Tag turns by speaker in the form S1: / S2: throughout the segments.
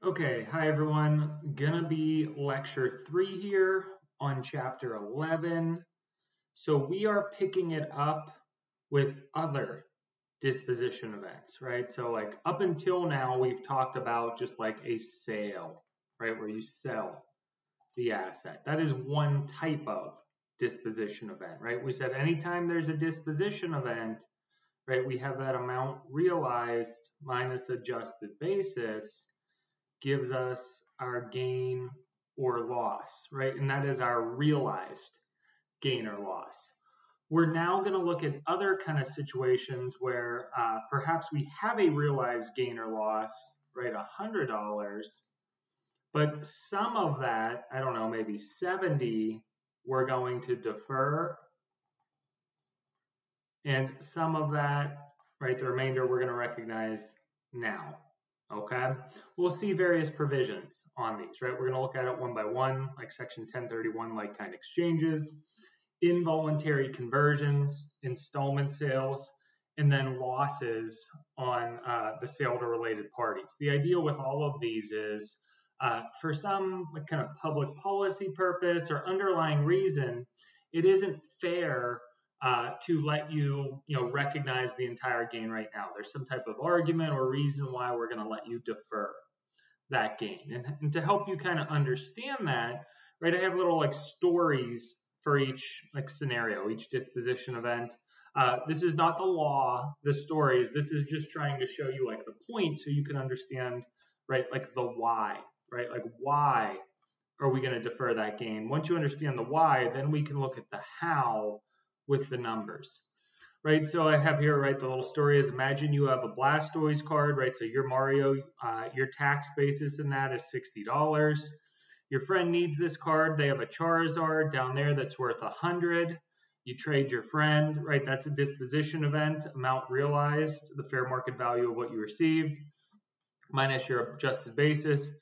S1: Okay, hi everyone. Gonna be lecture 3 here on chapter 11. So we are picking it up with other disposition events, right? So like up until now, we've talked about just like a sale, right? Where you sell the asset. That is one type of disposition event, right? We said anytime there's a disposition event, right, we have that amount realized minus adjusted basis gives us our gain or loss, right? And that is our realized gain or loss. We're now going to look at other kind of situations where perhaps we have a realized gain or loss, right? $100, but some of that, I don't know, maybe 70, we're going to defer, and some of that, right, the remainder we're going to recognize now. Okay, we'll see various provisions on these, right? We're going to look at it one by one, like section 1031, like kind exchanges, involuntary conversions, installment sales, and then losses on the sale to related parties. The idea with all of these is for some kind of public policy purpose or underlying reason, it isn't fair to let you recognize the entire gain right now. There's some type of argument or reason why we're going to let you defer that gain. And to help you kind of understand that, right, I have little like stories for each like scenario, each disposition event. This is not the law, the stories. This is just trying to show you like the point so you can understand, right, like the why, right? Like why are we going to defer that gain? Once you understand the why, then we can look at the how with the numbers, right? So I have here, right, the little story is imagine you have a Blastoise card, right? So your Mario, your tax basis in that is $60. Your friend needs this card. They have a Charizard down there that's worth $100. You trade your friend, right? That's a disposition event, amount realized, the fair market value of what you received, minus your adjusted basis.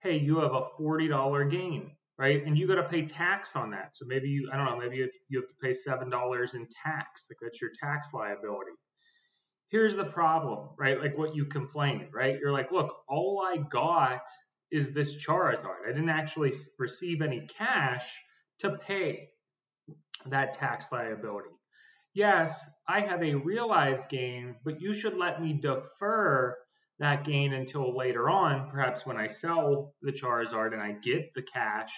S1: Hey, you have a $40 gain, right? And you got to pay tax on that. So maybe you, I don't know, maybe you have to pay $7 in tax. Like that's your tax liability. Here's the problem, right? Like what you complained, right? You're like, look, all I got is this Charizard. I didn't actually receive any cash to pay that tax liability. Yes, I have a realized gain, but you should let me defer that gain until later on, perhaps when I sell the Charizard and I get the cash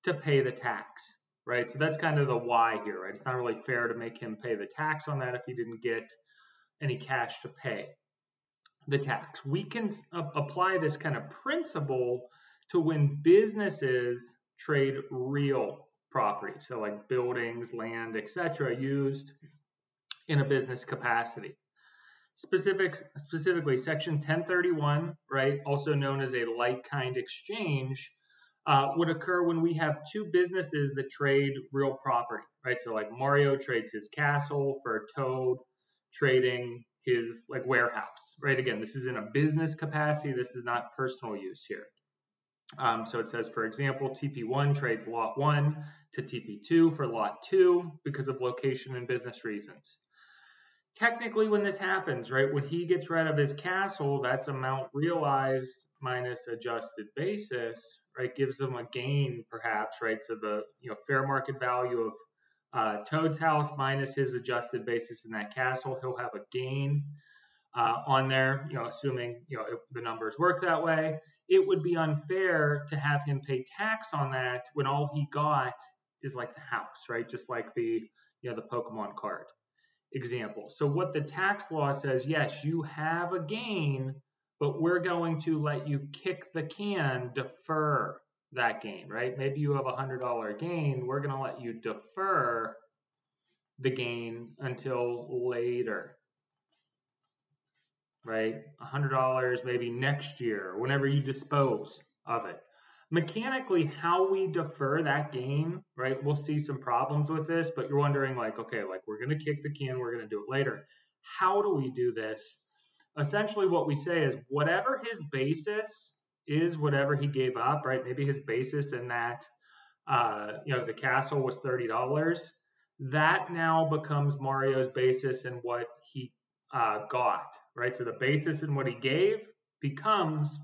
S1: to pay the tax, right? So that's kind of the why here, right? It's not really fair to make him pay the tax on that if he didn't get any cash to pay the tax. We can apply this kind of principle to when businesses trade real property, so like buildings, land, etc., used in a business capacity. Specifically, Section 1031, right, also known as a like-kind exchange, would occur when we have two businesses that trade real property, right? So like Mario trades his castle for Toad trading his like warehouse, right? Again, this is in a business capacity. This is not personal use here. So it says, for example, TP1 trades lot 1 to TP2 for lot 2 because of location and business reasons. Technically, when this happens, right, when he gets rid of his castle, that's amount realized minus adjusted basis, right, gives him a gain perhaps, right? So the fair market value of Toad's house minus his adjusted basis in that castle, he'll have a gain on there, assuming if the numbers work that way. It would be unfair to have him pay tax on that when all he got is like the house, right? Just like the the Pokemon card example. So what the tax law says, yes, you have a gain, but we're going to let you kick the can, defer that gain, right? Maybe you have a $100 gain. We're going to let you defer the gain until later, right? $100 maybe next year, whenever you dispose of it. Mechanically, how we defer that gain, right? We'll see some problems with this, but you're wondering like, okay, like we're going to kick the can, we're going to do it later. How do we do this? Essentially what we say is whatever his basis is, whatever he gave up, right? Maybe his basis in that, the castle was $30. That now becomes Mario's basis in what he got, right? So the basis in what he gave becomes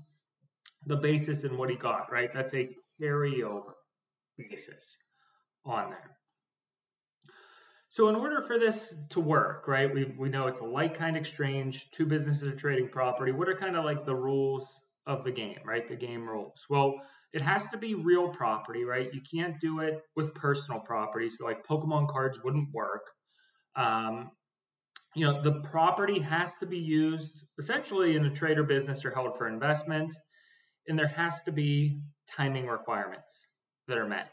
S1: the basis in what he got, right? That's a carryover basis on there. So in order for this to work, right, we know it's a like-kind exchange, two businesses are trading property. What are kind of like the rules of the game, right? The game rules. Well, it has to be real property, right? You can't do it with personal property. So like Pokemon cards wouldn't work. The property has to be used essentially in a trade or business or held for investment. And there has to be timing requirements that are met.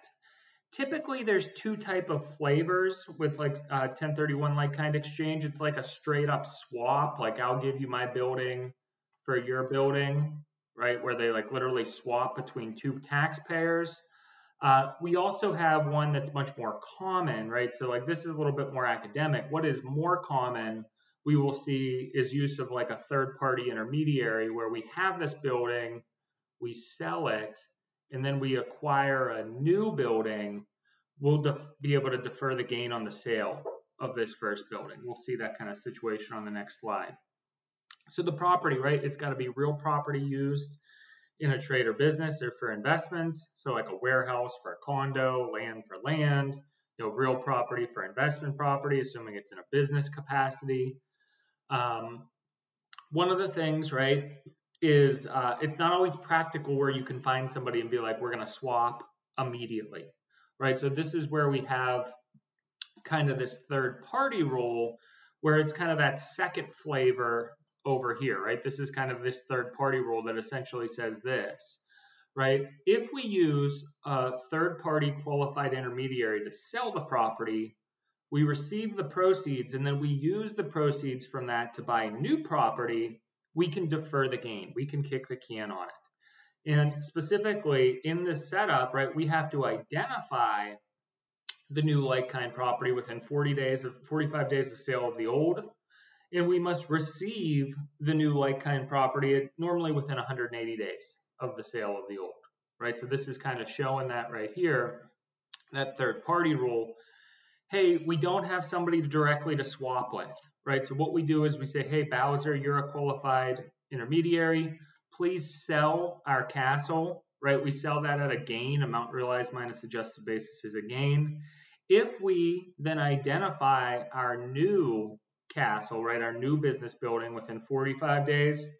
S1: Typically, there's two type of flavors with like 1031 like-kind exchange. It's like a straight up swap. Like I'll give you my building for your building, right? Where they like literally swap between two taxpayers. We also have one that's much more common, right? So like this is a little bit more academic. What is more common we will see is use of like a third-party intermediary where we have this building, we sell it, and then we acquire a new building. We'll be able to defer the gain on the sale of this first building. We'll see that kind of situation on the next slide. So the property, right? It's got to be real property used in a trade or business or for investment. So like a warehouse for a condo, land for land, real property for investment property, assuming it's in a business capacity. One of the things, right, is it's not always practical where you can find somebody and be like, we're going to swap immediately, right? So this is where we have kind of this third party rule where it's kind of that second flavor over here, right? This is kind of this third party rule that essentially says this, right? If we use a third party qualified intermediary to sell the property, we receive the proceeds and then we use the proceeds from that to buy new property, we can defer the gain. We can kick the can on it. And specifically in this setup, right, we have to identify the new like-kind property within 45 days of sale of the old. And we must receive the new like-kind property normally within 180 days of the sale of the old, right? So this is kind of showing that right here, that third party rule. Hey, we don't have somebody directly to swap with, right? So what we do is we say, hey, Bowser, you're a qualified intermediary. Please sell our castle, right? We sell that at a gain. Amount realized minus adjusted basis is a gain. If we then identify our new castle, right, our new business building within 45 days,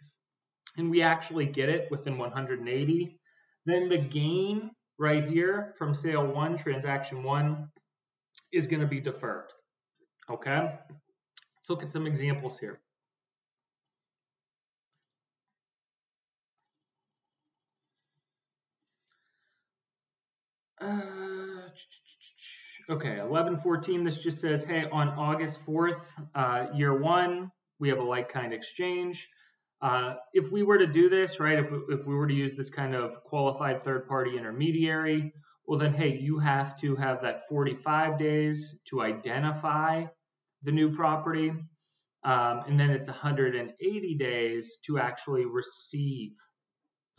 S1: and we actually get it within 180, then the gain right here from sale one, transaction one, is going to be deferred. Okay, let's look at some examples here. Okay, 1114, this just says, hey, on August 4th, year one, we have a like-kind exchange. If we were to do this, right, if we were to use this kind of qualified third-party intermediary, well then, hey, you have to have that 45 days to identify the new property, and then it's 180 days to actually receive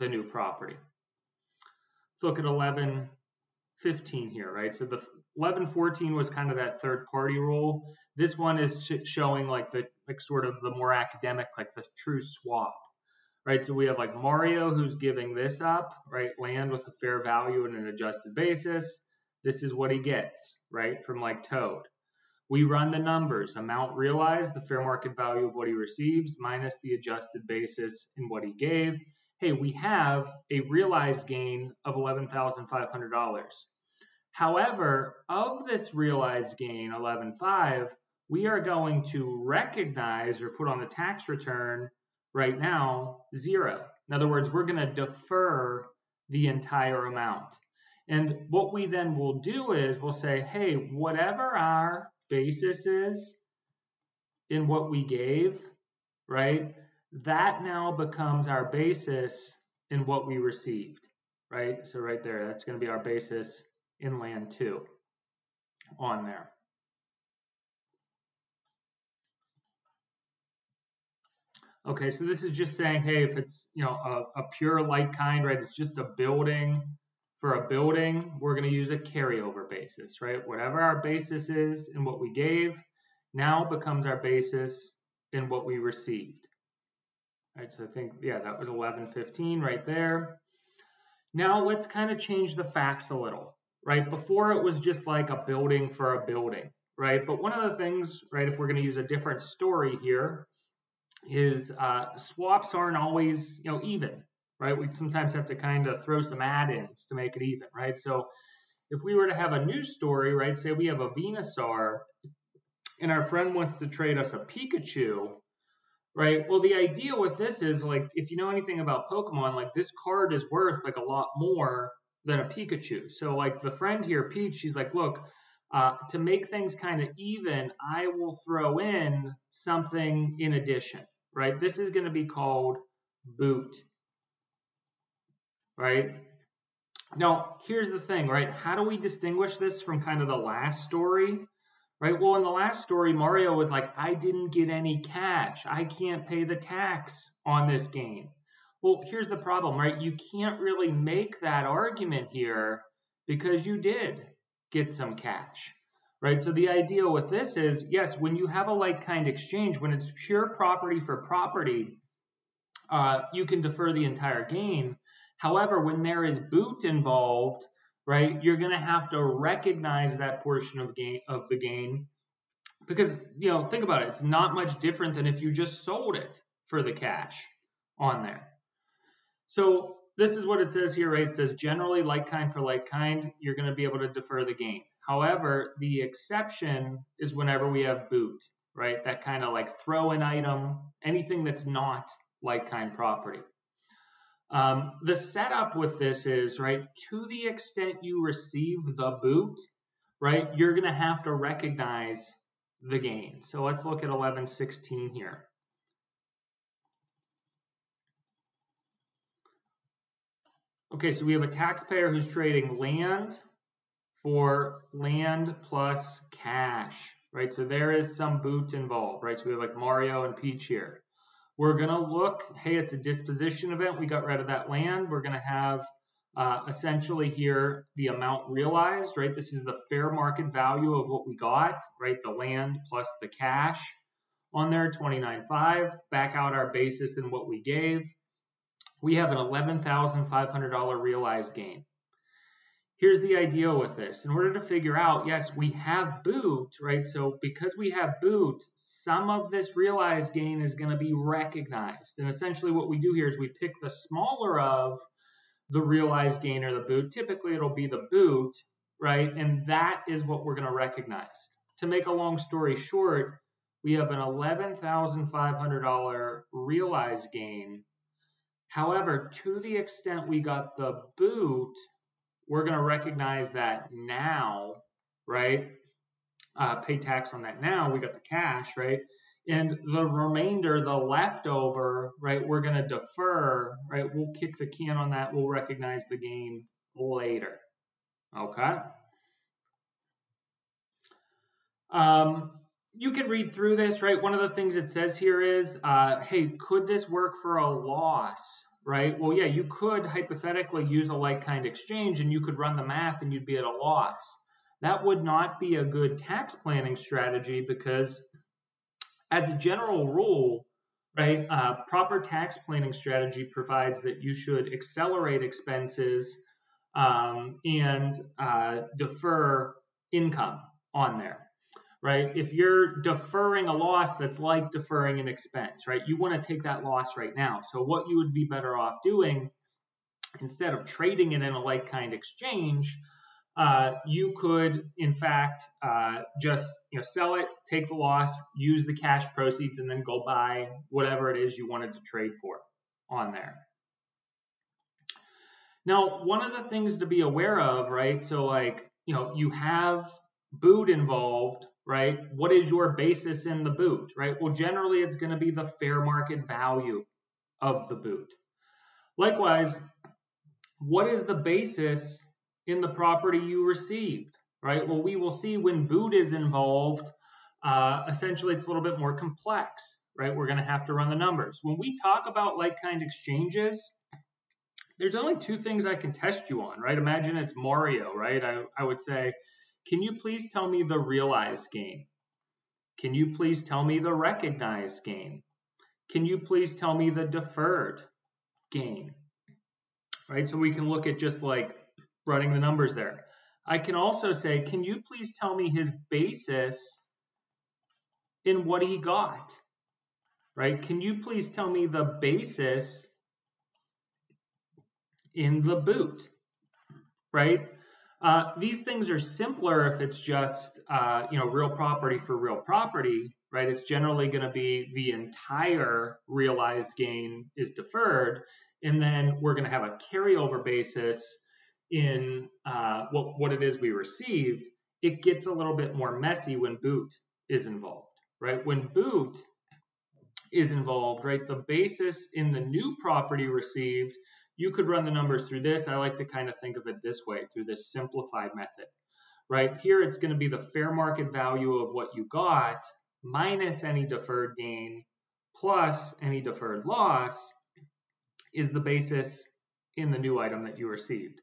S1: the new property. Let's look at 1115 here, right? So the 1114 was kind of that third-party rule. This one is showing like sort of the more academic, like the true swap. Right, so we have like Mario who's giving this up, right? Land with a fair value and an adjusted basis. This is what he gets, right? From like Toad. We run the numbers, amount realized, the fair market value of what he receives, minus the adjusted basis in what he gave. Hey, we have a realized gain of $11,500. However, of this realized gain, 11.5, we are going to recognize or put on the tax return right now, 0. In other words, we're going to defer the entire amount. And what we then will do is we'll say, hey, whatever our basis is in what we gave, right, that now becomes our basis in what we received, right? So right there, that's going to be our basis in land 2 on there. Okay, so this is just saying, hey, if it's, a pure like-kind, right, it's just a building. For a building, we're going to use a carryover basis, right? Whatever our basis is in what we gave now becomes our basis in what we received. right? So I think, yeah, that was 1115 right there. Now let's kind of change the facts a little, right? Before it was just like a building for a building, right? But one of the things, right, if we're going to use a different story here, is swaps aren't always, even, right? We sometimes have to kind of throw some add-ins to make it even, right? So if we were to have a new story, right, say we have a Venusaur and our friend wants to trade us a Pikachu, right? Well, the idea with this is, like, if you know anything about Pokemon, like, this card is worth like a lot more than a Pikachu. So like the friend here, Peach, she's like, look, to make things kind of even, I will throw in something in addition, right? This is going to be called boot, right? Now, here's the thing, right? How do we distinguish this from kind of the last story? Right? Well, in the last story, Mario was like, I didn't get any cash. I can't pay the tax on this game. Well, here's the problem, right? You can't really make that argument here because you did get some cash, right? So the idea with this is, yes, when you have a like-kind exchange, when it's pure property for property, you can defer the entire gain. However, when there is boot involved, right, you're going to have to recognize that portion of the gain because, think about it. It's not much different than if you just sold it for the cash on there. So this is what it says here, right? It says generally like kind for like kind, you're going to be able to defer the gain. However, the exception is whenever we have boot, right? That kind of like throw an item, anything that's not like kind property. The setup with this is, right, to the extent you receive the boot, right, you're going to have to recognize the gain. So let's look at 1116 here. Okay, so we have a taxpayer who's trading land for land plus cash, right? So there is some boot involved, right? So we have like Mario and Peach here. We're going to look, hey, it's a disposition event. We got rid of that land. We're going to have essentially here the amount realized, right? This is the fair market value of what we got, right? The land plus the cash on there, 29.5. Back out our basis and what we gave. We have an $11,500 realized gain. Here's the idea with this. In order to figure out, yes, we have boot, right? So because we have boot, some of this realized gain is going to be recognized. And essentially what we do here is we pick the smaller of the realized gain or the boot. Typically it'll be the boot, right? And that is what we're going to recognize. To make a long story short, we have an $11,500 realized gain. However, to the extent we got the boot, we're going to recognize that now, right? Pay tax on that now. We got the cash, right? And the remainder, the leftover, right, we're going to defer, right? We'll kick the can on that. We'll recognize the gain later, okay? You can read through this, right? One of the things it says here is, hey, could this work for a loss, right? Well, yeah, you could hypothetically use a like-kind exchange and you could run the math and you'd be at a loss. That would not be a good tax planning strategy because as a general rule, right, proper tax planning strategy provides that you should accelerate expenses and defer income on there. Right? If you're deferring a loss, that's like deferring an expense, right? You want to take that loss right now. So what you would be better off doing, instead of trading it in a like-kind exchange, you could, in fact, just sell it, take the loss, use the cash proceeds, and then go buy whatever it is you wanted to trade for on there. Now, one of the things to be aware of, right? So like, you have boot involved, right? What is your basis in the boot, right? Well, generally it's going to be the fair market value of the boot. Likewise, what is the basis in the property you received, right? Well, we will see when boot is involved, essentially it's a little bit more complex, right? We're going to have to run the numbers. When we talk about like-kind exchanges, there's only two things I can test you on, right? Imagine it's Mario, right? I would say, can you please tell me the realized gain? Can you please tell me the recognized gain? can you please tell me the deferred gain? Right, so we can look at just like running the numbers there. I can also say, can you please tell me his basis in what he got? Right, can you please tell me the basis in the boot? Right, these things are simpler if it's just real property for real property. Right, it's generally going to be the entire realized gain is deferred, and then we're going to have a carryover basis in what it is we received. It gets a little bit more messy when boot is involved. Right, when boot is involved, right, the basis in the new property received, you could run the numbers through this. I like to kind of think of it this way, through this simplified method. Right, here it's going to be the fair market value of what you got minus any deferred gain plus any deferred loss is the basis in the new item that you received.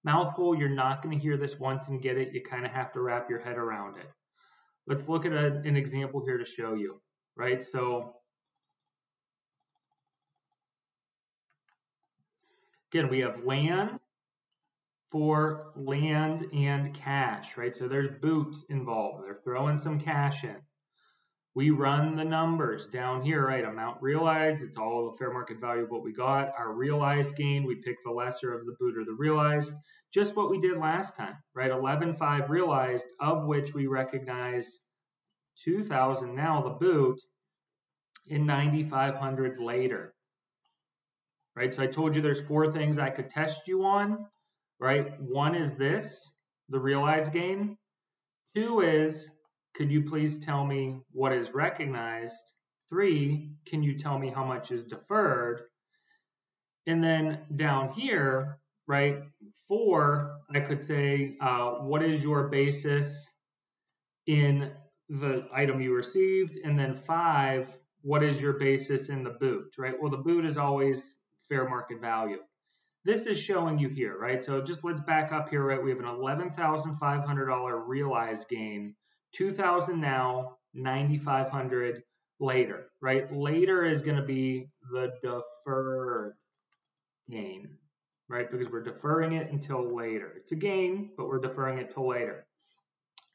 S1: Mouthful, you're not going to hear this once and get it. You kind of have to wrap your head around it. Let's look at an example here to show you, right? So again, we have land for land and cash, right? So there's boot involved. They're throwing some cash in. We run the numbers down here, right? Amount realized, it's all the fair market value of what we got. Our realized gain, we pick the lesser of the boot or the realized, just what we did last time, right? 11,500 realized, of which we recognize 2,000 now, the boot, and 9,500 later, right? So I told you there's 4 things I could test you on, right? 1 is this, the realized gain. 2 is, could you please tell me what is recognized? 3, can you tell me how much is deferred? And then down here, right, 4, I could say, what is your basis in the item you received? And then 5, what is your basis in the boot, right? Well, the boot is always fair market value. This is showing you here, right? So just let's back up here, right? We have an $11,500 realized gain. 2,000 now, 9,500 later, right? Later is going to be the deferred gain, right? Because we're deferring it until later. It's a gain, but we're deferring it till later.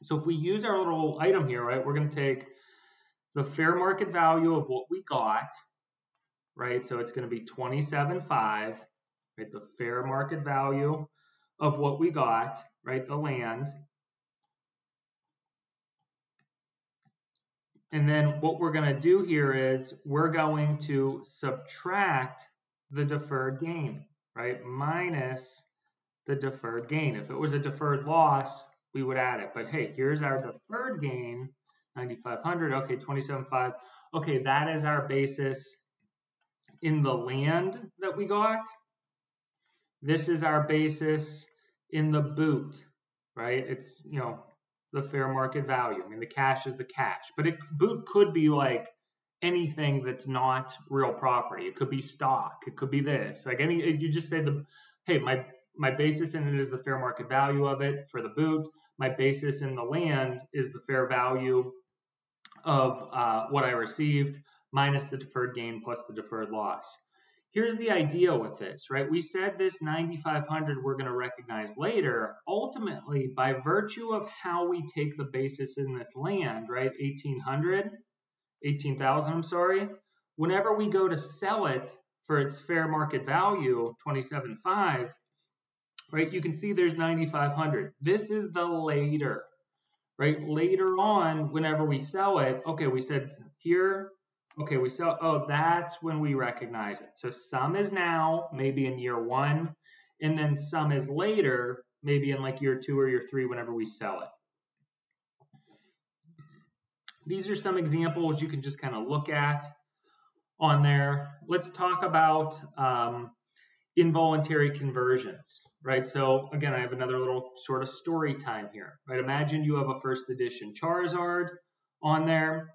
S1: So if we use our little item here, right, we're going to take the fair market value of what we got, right? So it's going to be 27,500, right? The fair market value of what we got, right? The land. And then what we're going to do here is we're going to subtract the deferred gain, right? Minus the deferred gain. If it was a deferred loss, we would add it. But hey, here's our deferred gain, 9,500. Okay, 27,500. Okay, that is our basis in the land that we got. This is our basis in the boot, right? It's, the fair market value. I mean, the cash is the cash, but boot could be like anything that's not real property. It could be stock. It could be this. Like you just say hey, my basis in it is the fair market value of it for the boot. My basis in the land is the fair value of what I received minus the deferred gain plus the deferred loss. Here's the idea with this, right? We said this 9,500 we're going to recognize later. Ultimately, by virtue of how we take the basis in this land, right, 18,000, I'm sorry, whenever we go to sell it for its fair market value, 27,500, right, you can see there's 9,500. This is the later, right? Later on, whenever we sell it, okay, we said here, okay, we sell, oh, that's when we recognize it. So some is now, maybe in year 1, and then some is later, maybe in like year 2 or year 3, whenever we sell it. These are some examples you can just kind of look at on there. Let's talk about involuntary conversions, right? So again, I have another little sort of story time here, right? Imagine you have a first edition Charizard on there.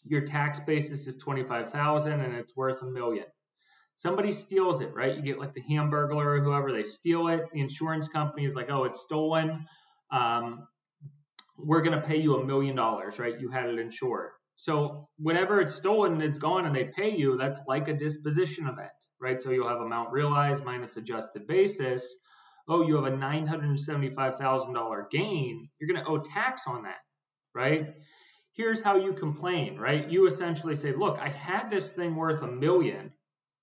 S1: Your tax basis is 25,000 and it's worth $1 million. Somebody steals it, right? You get like the Hamburglar or whoever, they steal it. The insurance company is like, oh, it's stolen. We're going to pay you $1 million, right? You had it insured. So whenever it's stolen and it's gone and they pay you, that's like a disposition event, right? So you'll have amount realized minus adjusted basis. Oh, you have a $975,000 gain. You're going to owe tax on that, right? Here's how you complain, right? You essentially say, look, I had this thing worth $1 million,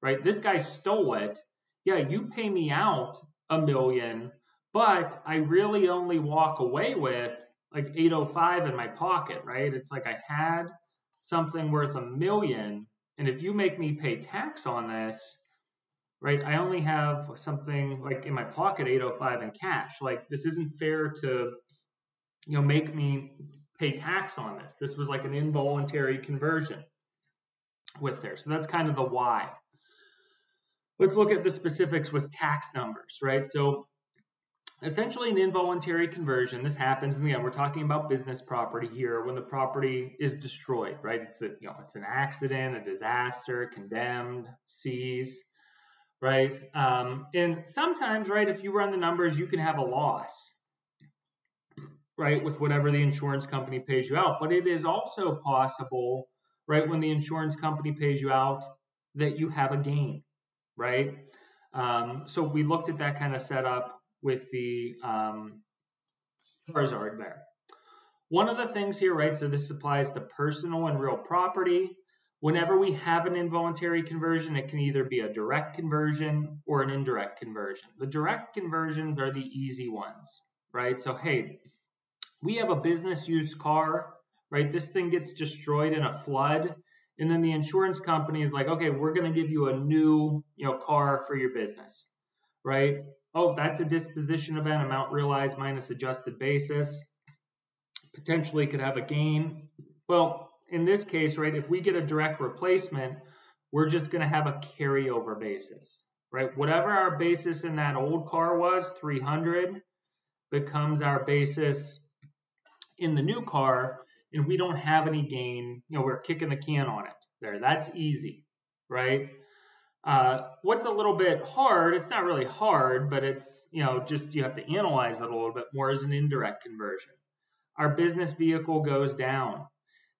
S1: right? This guy stole it. Yeah, you pay me out $1 million, but I really only walk away with like 805 in my pocket, right? It's like I had something worth $1 million, and if you make me pay tax on this, right, I only have something like in my pocket 805 in cash. Like, this isn't fair to, make me pay tax on this. This was like an involuntary conversion with there. So that's kind of the why. Let's look at the specifics with tax numbers, right? So essentially an involuntary conversion, this happens, and again, we're talking about business property here when the property is destroyed, right? It's an accident, a disaster, condemned, seized, right? And sometimes, right, if you run the numbers, you can have a loss, right, with whatever the insurance company pays you out. But it is also possible, right, when the insurance company pays you out, that you have a gain, right? So we looked at that kind of setup with the Charizard there. One of the things here, right, so this applies to personal and real property. Whenever we have an involuntary conversion, it can either be a direct conversion or an indirect conversion. The direct conversions are the easy ones, right? So, hey, we have a business use car, right? This thing gets destroyed in a flood, and then the insurance company is like, okay, we're going to give you a new, car for your business, right? Oh, that's a disposition event, amount realized minus adjusted basis. Potentially could have a gain. Well, in this case, right, if we get a direct replacement, we're just going to have a carryover basis, right? Whatever our basis in that old car was, 300, becomes our basis in the new car, and we don't have any gain. We're kicking the can on it there. That's easy, right? What's a little bit hard, it's not really hard, but it's, just you have to analyze it a little bit more, is an indirect conversion. Our business vehicle goes down.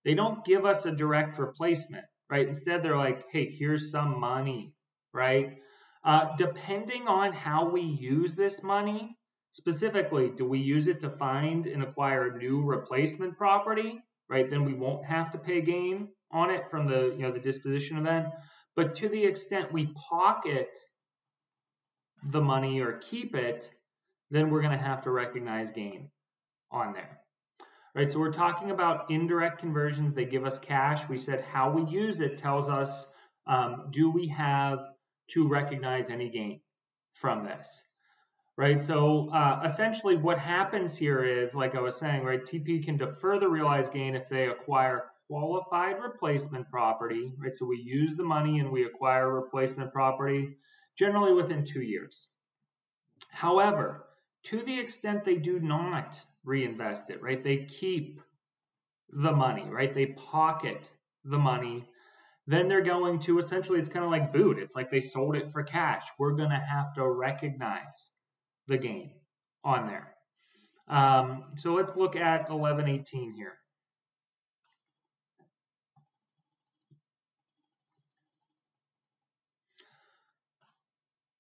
S1: They don't give us a direct replacement, right? Instead, they're like, hey, here's some money, right? Depending on how we use this money, specifically, do we use it to find and acquire new replacement property, right? Then we won't have to pay gain on it from the, the disposition event. But to the extent we pocket the money or keep it, then we're going to have to recognize gain on there. Right, so we're talking about indirect conversions. They give us cash. We said how we use it tells us, do we have to recognize any gain from this? Right, so essentially what happens here is, like I was saying, right, TP can defer the realized gain if they acquire qualified replacement property, right? So we use the money and we acquire replacement property generally within 2 years. However, to the extent they do not reinvest it, right? They keep the money, right? They pocket the money. Then they're going to, essentially, it's kind of like boot. It's like they sold it for cash. We're going to have to recognize the gain on there. So let's look at 1118 here.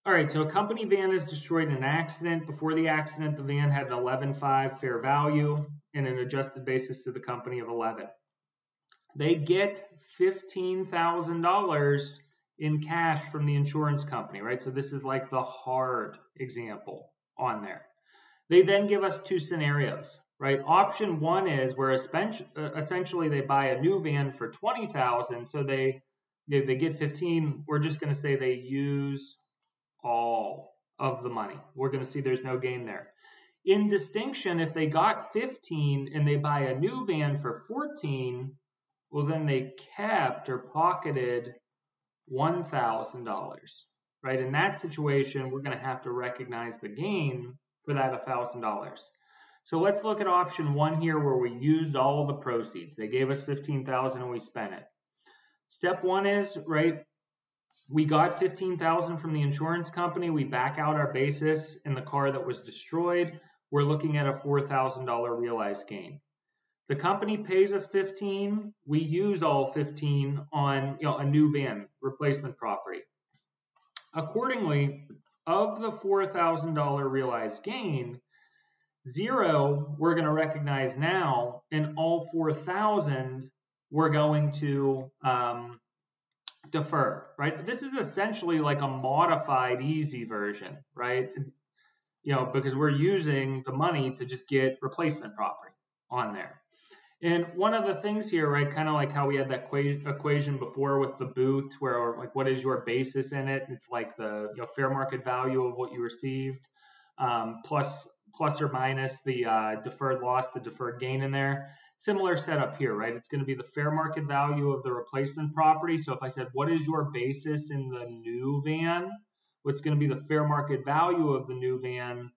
S1: All right, so a company van is destroyed in an accident. Before the accident, the van had an 11.5 fair value and an adjusted basis to the company of 11. They get $15,000 in cash from the insurance company, right? So this is like the hard example on there. They then give us two scenarios, right? Option one is where essentially they buy a new van for $20,000, so they get 15. We're just going to say they use all of the money. We're going to see there's no gain there. In distinction, if they got 15 and they buy a new van for 14, well, then they kept or pocketed $1,000, right? In that situation, we're going to have to recognize the gain for that $1,000. So let's look at option one here where we used all the proceeds. They gave us $15,000 and we spent it. Step one is, right, we got $15,000 from the insurance company. We back out our basis in the car that was destroyed. We're looking at a $4,000 realized gain. The company pays us 15. We used all 15 on a new van replacement property. Accordingly, of the $4,000 realized gain, 0 we're going to recognize now, and all 4,000 we're going to defer, right? This is essentially like a modified easy version, right? Because we're using the money to just get replacement property on there. And one of the things here, right, kind of like how we had that equation before with the boot, where like what is your basis in it? It's like the fair market value of what you received, plus or minus the deferred loss, the deferred gain in there. Similar setup here, right? It's going to be the fair market value of the replacement property. So if I said, what is your basis in the new van? What's going to be the fair market value of the new van,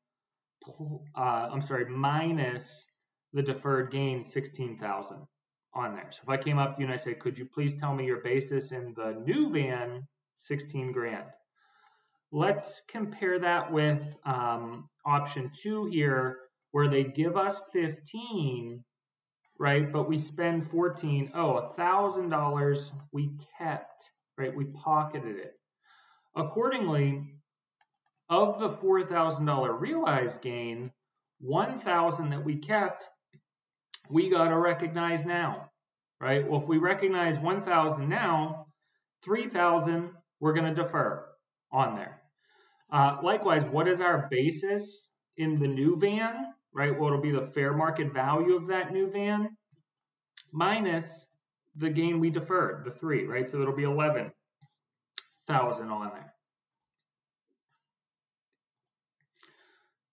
S1: minus the deferred gain, 16,000 on there. So if I came up to you and I said, could you please tell me your basis in the new van, 16 grand. Let's compare that with option 2 here, where they give us 15, right? But we spend 14. Oh, $1,000 we kept, right? We pocketed it. Accordingly, of the $4,000 realized gain, 1,000 that we kept, we got to recognize now, right? Well, if we recognize 1,000 now, 3,000 we're going to defer on there. Likewise, what is our basis in the new van, right? Well, it'll be the fair market value of that new van minus the gain we deferred, the 3, right? So it'll be 11,000 on there.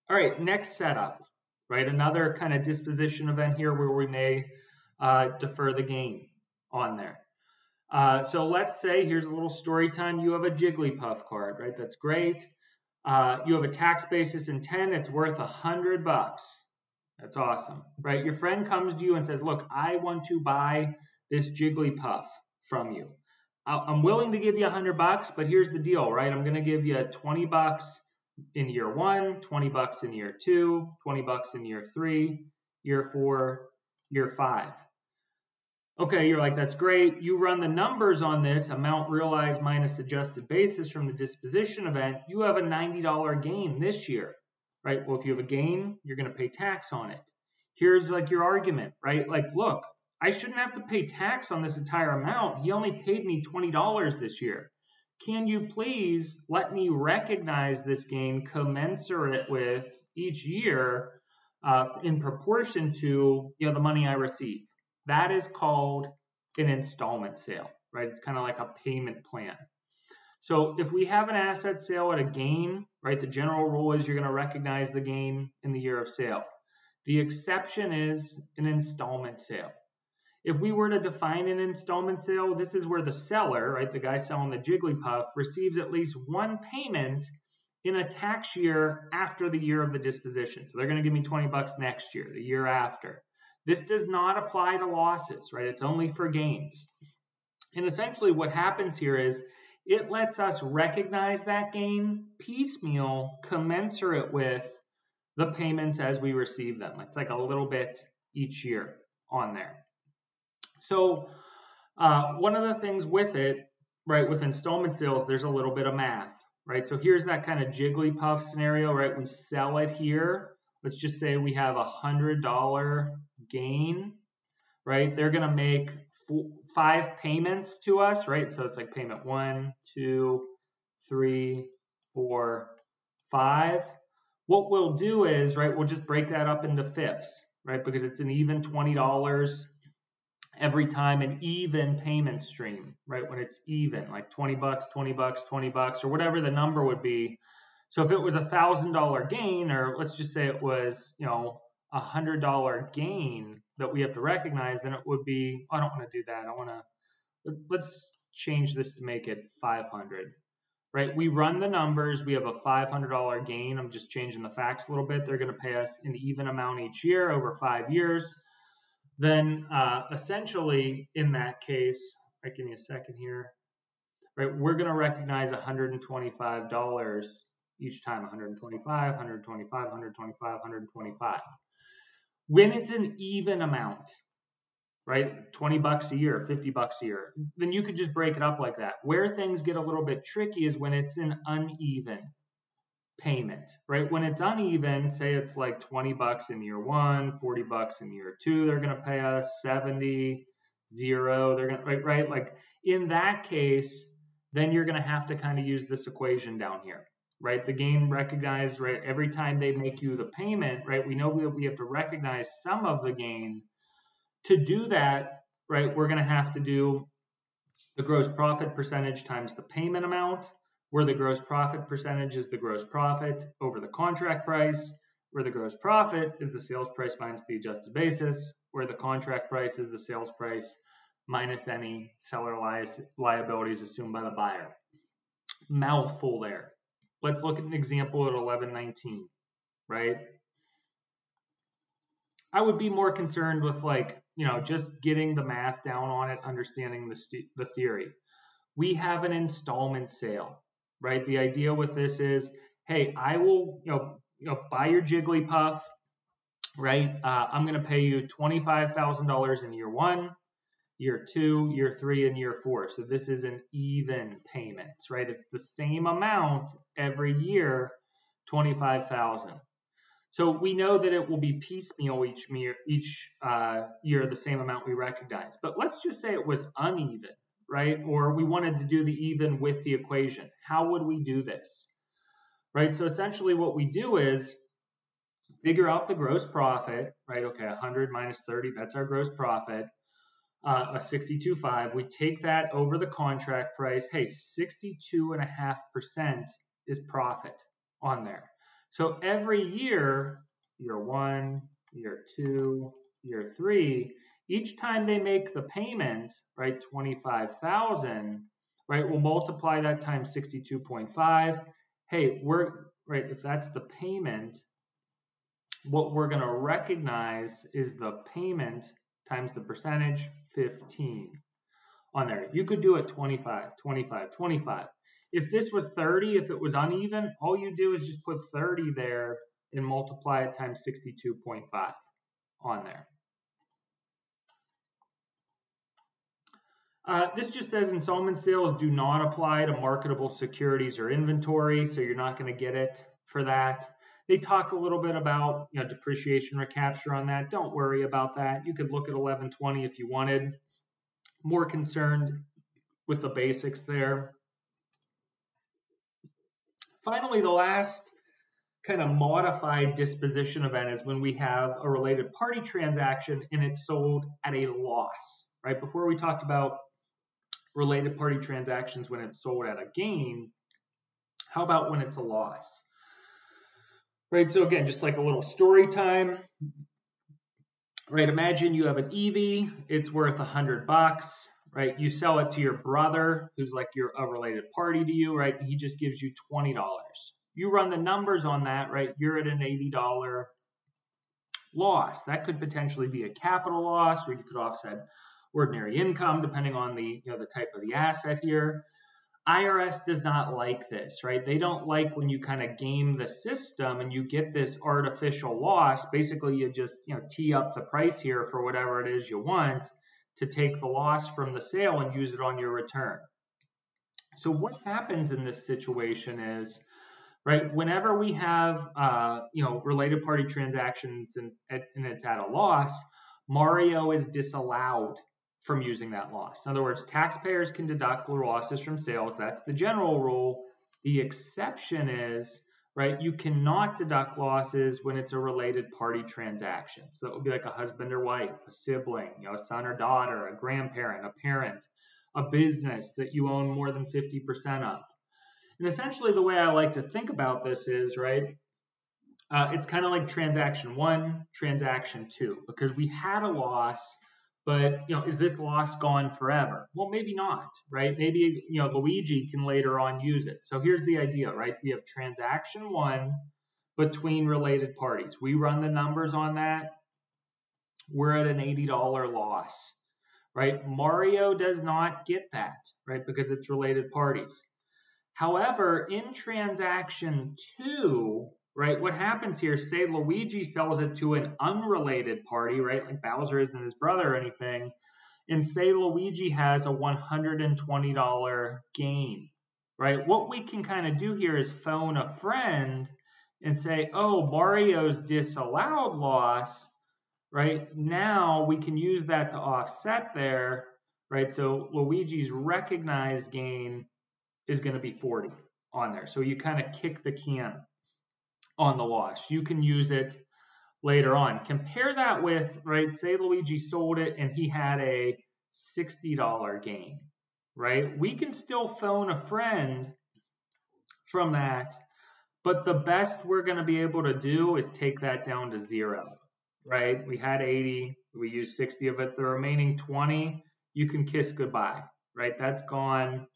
S1: All right, next setup, right? Another kind of disposition event here where we may defer the gain on there. So let's say, here's a little story time. You have a Jigglypuff card, right? That's great. You have a tax basis in 10. It's worth $100. That's awesome, right? Your friend comes to you and says, look, I want to buy this Jigglypuff from you. I'm willing to give you $100, but here's the deal, right? I'm going to give you $20 in year 1, $20 in year 2, $20 in year 3, year 4, year 5. Okay, you're like, that's great. You run the numbers on this, amount realized minus adjusted basis from the disposition event, you have a $90 gain this year, right? Well, if you have a gain, you're going to pay tax on it. Here's like your argument, right? Like, look, I shouldn't have to pay tax on this entire amount. He only paid me $20 this year. Can you please let me recognize this gain commensurate with each year in proportion to the money I receive? That is called an installment sale, right? It's kind of like a payment plan. So if we have an asset sale at a gain, right, the general rule is you're going to recognize the gain in the year of sale. The exception is an installment sale. If we were to define an installment sale, this is where the seller, right, the guy selling the Jigglypuff, receives at least one payment in a tax year after the year of the disposition. So they're going to give me $20 next year, the year after. This does not apply to losses, right? It's only for gains. And essentially what happens here is it lets us recognize that gain piecemeal, commensurate with the payments as we receive them. It's like a little bit each year on there. So one of the things with it, right, with installment sales, there's a little bit of math, right? So here's that kind of Jigglypuff scenario, right? We sell it here. Let's just say we have $100 gain, right? They're going to make 5 payments to us, right? So it's like payment 1, 2, 3, 4, 5. What we'll do is, right, we'll just break that up into fifths, right? Because it's an even $20 every time, an even payment stream, right? When it's even, like $20, $20, $20, or whatever the number would be. So if it was $1,000 gain, or let's just say it was, $100 gain that we have to recognize, then it would be, I don't want to do that. Let's change this to make it 500, right? We run the numbers. We have a $500 gain. I'm just changing the facts a little bit. They're going to pay us an even amount each year over 5 years. Then essentially in that case, right, give me a second here, right? We're going to recognize $125 each time, 125, 125, 125, 125. When it's an even amount, right? 20 bucks a year, 50 bucks a year. Then you could just break it up like that. Where things get a little bit tricky is when it's an uneven payment, right? When it's uneven, say it's like 20 bucks in year 1, 40 bucks in year 2, they're going to pay us 70, 0, they're going to, right? Like in that case, then you're going to have to kind of use this equation down here, right? The gain recognized, right? Every time they make you the payment, right? We know we have to recognize some of the gain. To do that, right, we're going to have to do the gross profit percentage times the payment amount, where the gross profit percentage is the gross profit over the contract price, where the gross profit is the sales price minus the adjusted basis, where the contract price is the sales price minus any seller liabilities assumed by the buyer. Mouthful there. Let's look at an example at 1119, right? I would be more concerned with just getting the math down on it, understanding the theory. We have an installment sale, right? The idea with this is, hey, I will, buy your Jigglypuff, right? I'm going to pay you $25,000 in year 1, year 2, year 3, and year 4. So this is an even payments, right? It's the same amount every year, $25,000. So we know that it will be piecemeal each year, the same amount we recognize. But let's just say it was uneven, right? Or we wanted to do the even with the equation. How would we do this, right? So essentially what we do is figure out the gross profit, right? Okay, 100 minus 30, that's our gross profit, a 62.5. We take that over the contract price. Hey, 62.5% is profit on there. So every year 1, year 2, year 3, each time they make the payment, right, 25,000, right, we'll multiply that times 62.5. Hey, right, if that's the payment, what we're going to recognize is the payment times the percentage, 15 on there. You could do it 25, 25, 25. If this was 30, if it was uneven, all you do is just put 30 there and multiply it times 62.5 on there. This just says installment sales do not apply to marketable securities or inventory, so you're not going to get it for that. They talk a little bit about depreciation recapture on that. Don't worry about that. You could look at 1120 if you wanted. More concerned with the basics there. Finally, the last kind of modified disposition event is when we have a related party transaction and it's sold at a loss, right? Before we talked about related party transactions when it's sold at a gain. How about when it's a loss? Right, so again, just like a little story time. Right, imagine you have an EV, it's worth $100, right? You sell it to your brother, who's like a related party to you, right? He just gives you $20. You run the numbers on that, right? You're at an $80 loss. That could potentially be a capital loss, or you could offset ordinary income, depending on the type of the asset here. IRS does not like this, right? They don't like when you kind of game the system and you get this artificial loss. Basically, you just tee up the price here for whatever it is you want to take the loss from the sale and use it on your return. So what happens in this situation is, right, whenever we have related party transactions and it's at a loss, Mario is disallowed from using that loss. In other words, taxpayers can deduct losses from sales. That's the general rule. The exception is, right, you cannot deduct losses when it's a related party transaction. So that would be like a husband or wife, a sibling, a son or daughter, a grandparent, a parent, a business that you own more than 50% of. And essentially the way I like to think about this is, right, it's kind of like transaction 1, transaction 2, because we had a loss. But, is this loss gone forever? Well, maybe not, right? Maybe, Luigi can later on use it. So here's the idea, right? We have transaction 1 between related parties. We run the numbers on that. We're at an $80 loss, right? Mario does not get that, right? Because it's related parties. However, in transaction 2, right? What happens here, say Luigi sells it to an unrelated party, right? Like Bowser isn't his brother or anything. And say Luigi has a $120 gain, right? What we can kind of do here is phone a friend and say, oh, Mario's disallowed loss, right? Now we can use that to offset there, right? So Luigi's recognized gain is going to be 40 on there. So you kind of kick the can on the loss. You can use it later on. Compare that with, right, say Luigi sold it and he had a $60 gain, right? We can still phone a friend from that, but the best we're going to be able to do is take that down to 0, right? We had 80, we used 60 of it. The remaining 20, you can kiss goodbye, right? That's gone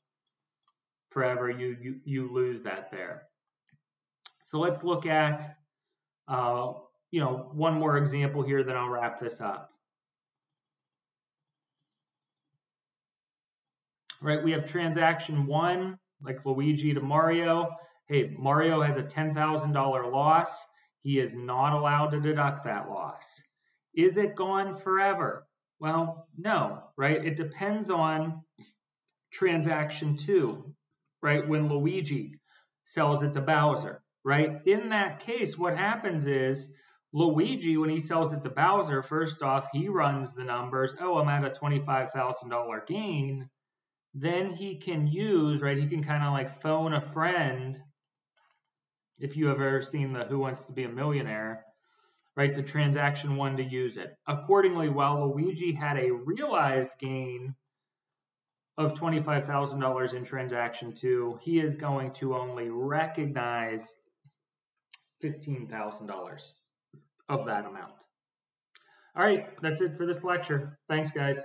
S1: forever. You lose that there. So let's look at, one more example here, then I'll wrap this up. Right, we have transaction 1, like Luigi to Mario. Hey, Mario has a $10,000 loss. He is not allowed to deduct that loss. Is it gone forever? Well, no, right? It depends on transaction 2, right? When Luigi sells it to Bowser, right? In that case, what happens is Luigi, when he sells it to Bowser, first off, he runs the numbers. Oh, I'm at a $25,000 gain. Then he can use, right, he can kind of like phone a friend, if you have ever seen the Who Wants to Be a Millionaire, right, to transaction 1 to use it. Accordingly, while Luigi had a realized gain of $25,000 in transaction 2, he is going to only recognize $15,000 of that amount. All right, that's it for this lecture. Thanks, guys.